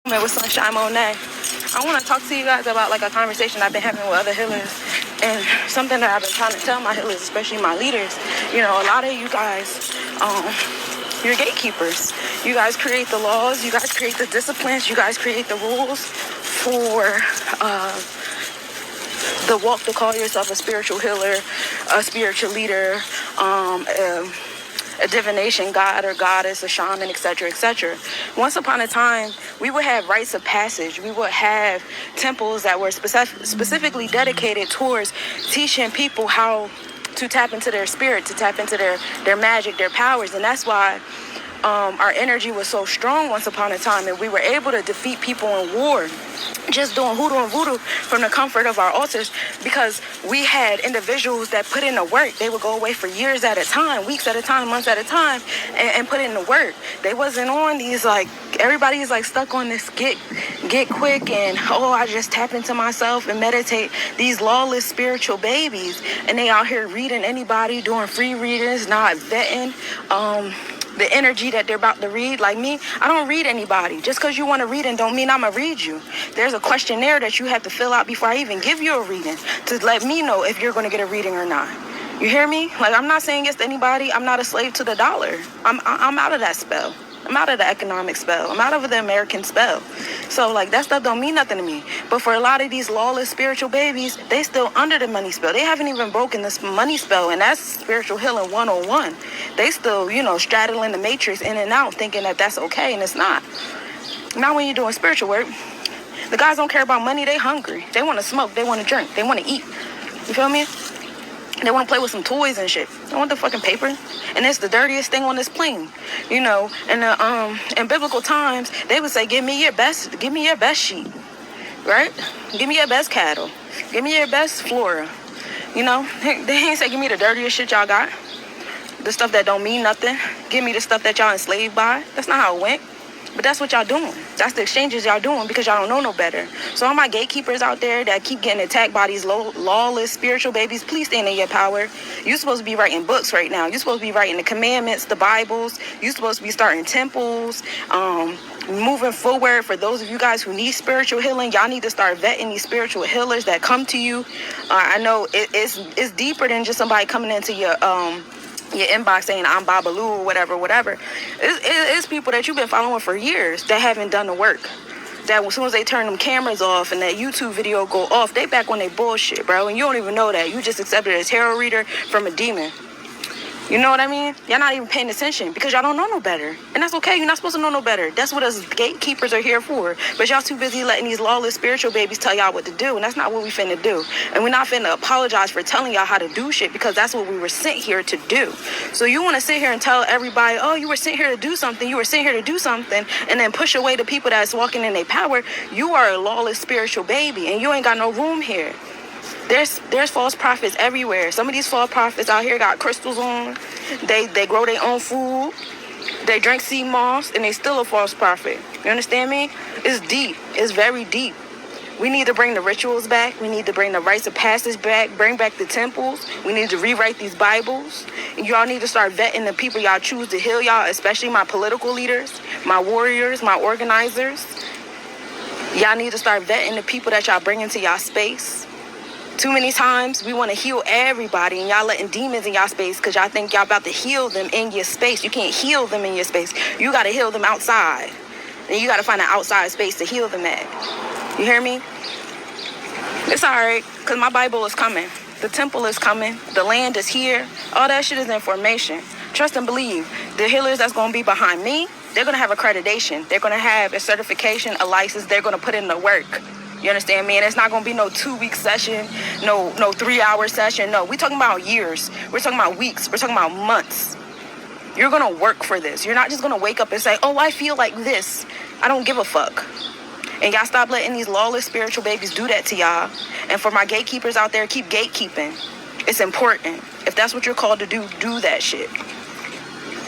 With Sunshine Monet. I want to talk to you guys about like a conversation I've been having with other healers, and something that I've been trying to tell my healers, especially my leaders. You know, a lot of you guys, you're gatekeepers. You guys create the laws. You guys create the disciplines. You guys create the rules for the walk to call yourself a spiritual healer, a spiritual leader, a divination god or goddess, a shaman, etc., etc. Once upon a time, we would have rites of passage. We would have temples that were specifically dedicated towards teaching people how to tap into their spirit, to tap into their magic, their powers. And that's why our energy was so strong once upon a time, and we were able to defeat people in war just doing hoodoo and voodoo from the comfort of our altars, because we had individuals that put in the work. They would go away for years at a time, weeks at a time, months at a time, and put in the work. They wasn't on these, like, everybody's like stuck on this get quick and, oh, I just tap into myself and meditate. These lawless spiritual babies, and they out here reading anybody, doing free readings, not vetting the energy that they're about to read. Like me, I don't read anybody. Just because you want to read and don't mean I'm going to read you. There's a questionnaire that you have to fill out before I even give you a reading to let me know if you're going to get a reading or not. You hear me? Like, I'm not saying against anybody. I'm not a slave to the dollar. I'm out of that spell. I'm out of the economic spell. I'm out of the American spell. So, like, that stuff don't mean nothing to me. But for a lot of these lawless spiritual babies, they still under the money spell. They haven't even broken this money spell, and that's spiritual healing 101. They still, straddling the matrix in and out, thinking that that's okay, and it's not. Not when you're doing spiritual work. The guys don't care about money. They hungry. They want to smoke. They want to drink. They want to eat. You feel me? They want to play with some toys and shit. They want the fucking paper. And it's the dirtiest thing on this plane. And in biblical times, they would say, give me your best sheep. Right? Give me your best cattle. Give me your best flora. They ain't say, give me the dirtiest shit y'all got. The stuff that don't mean nothing. Give me the stuff that y'all enslaved by. That's not how it went. But that's what y'all doing. That's the exchanges y'all doing because y'all don't know no better. So all my gatekeepers out there that keep getting attacked by these lawless spiritual babies, please stand in your power. You're supposed to be writing books right now. You're supposed to be writing the commandments, the Bibles. You're supposed to be starting temples, moving forward. For those of you guys who need spiritual healing, y'all need to start vetting these spiritual healers that come to you. I know it's deeper than just somebody coming into your inbox saying I'm Babalu or whatever. It's people that you've been following for years that haven't done the work. That as soon as they turn them cameras off and that YouTube video go off, they back on their bullshit, bro. And you don't even know that. You just accepted a tarot reader from a demon. You know what I mean? Y'all not even paying attention because y'all don't know no better. And that's okay. You're not supposed to know no better. That's what us gatekeepers are here for. But y'all too busy letting these lawless spiritual babies tell y'all what to do. And that's not what we finna do. And we're not finna apologize for telling y'all how to do shit because that's what we were sent here to do. So you want to sit here and tell everybody, oh, you were sent here to do something. You were sent here to do something. And then push away the people that's walking in their power. You are a lawless spiritual baby and you ain't got no room here. There's false prophets everywhere. Some of these false prophets out here got crystals on. They grow their own food. They drink sea moss, and they still a false prophet. You understand me? It's deep. It's very deep. We need to bring the rituals back. We need to bring the rites of passage back. Bring back the temples. We need to rewrite these Bibles. And y'all need to start vetting the people y'all choose to heal y'all, especially my political leaders, my warriors, my organizers. Y'all need to start vetting the people that y'all bring into y'all space. Too many times we want to heal everybody and y'all letting demons in y'all space because y'all think y'all about to heal them in your space. You can't heal them in your space. You got to heal them outside. And you got to find an outside space to heal them at. You hear me? It's all right because my Bible is coming. The temple is coming. The land is here. All that shit is information. Trust and believe. The healers that's going to be behind me, they're going to have accreditation. They're going to have a certification, a license. They're going to put in the work. You understand me? And it's not going to be no 2-week session, no 3-hour session. No, we're talking about years. We're talking about weeks. We're talking about months. You're going to work for this. You're not just going to wake up and say, oh, I feel like this. I don't give a fuck. And y'all stop letting these lawless spiritual babies do that to y'all. And for my gatekeepers out there, keep gatekeeping. It's important. If that's what you're called to do, do that shit.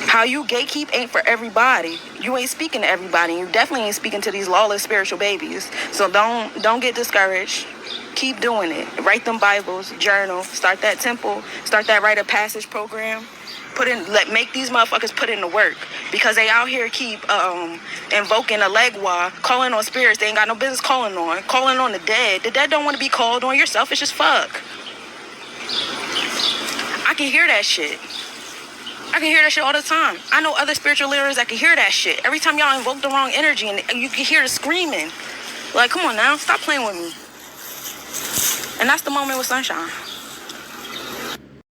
How you gatekeep ain't for everybody. You ain't speaking to everybody. You definitely ain't speaking to these lawless spiritual babies. So don't get discouraged. Keep doing it. Write them Bibles, journal, start that temple, start that rite of passage program. make these motherfuckers put in the work, because they out here keep invoking a legwa, calling on spirits they ain't got no business calling on the dead. The dead don't want to be called on. You're selfish as fuck. I can hear that shit. I can hear that shit all the time. I know other spiritual leaders that can hear that shit. Every time y'all invoke the wrong energy, and you can hear the screaming. Like, come on now, stop playing with me. And that's the moment with Sunshine.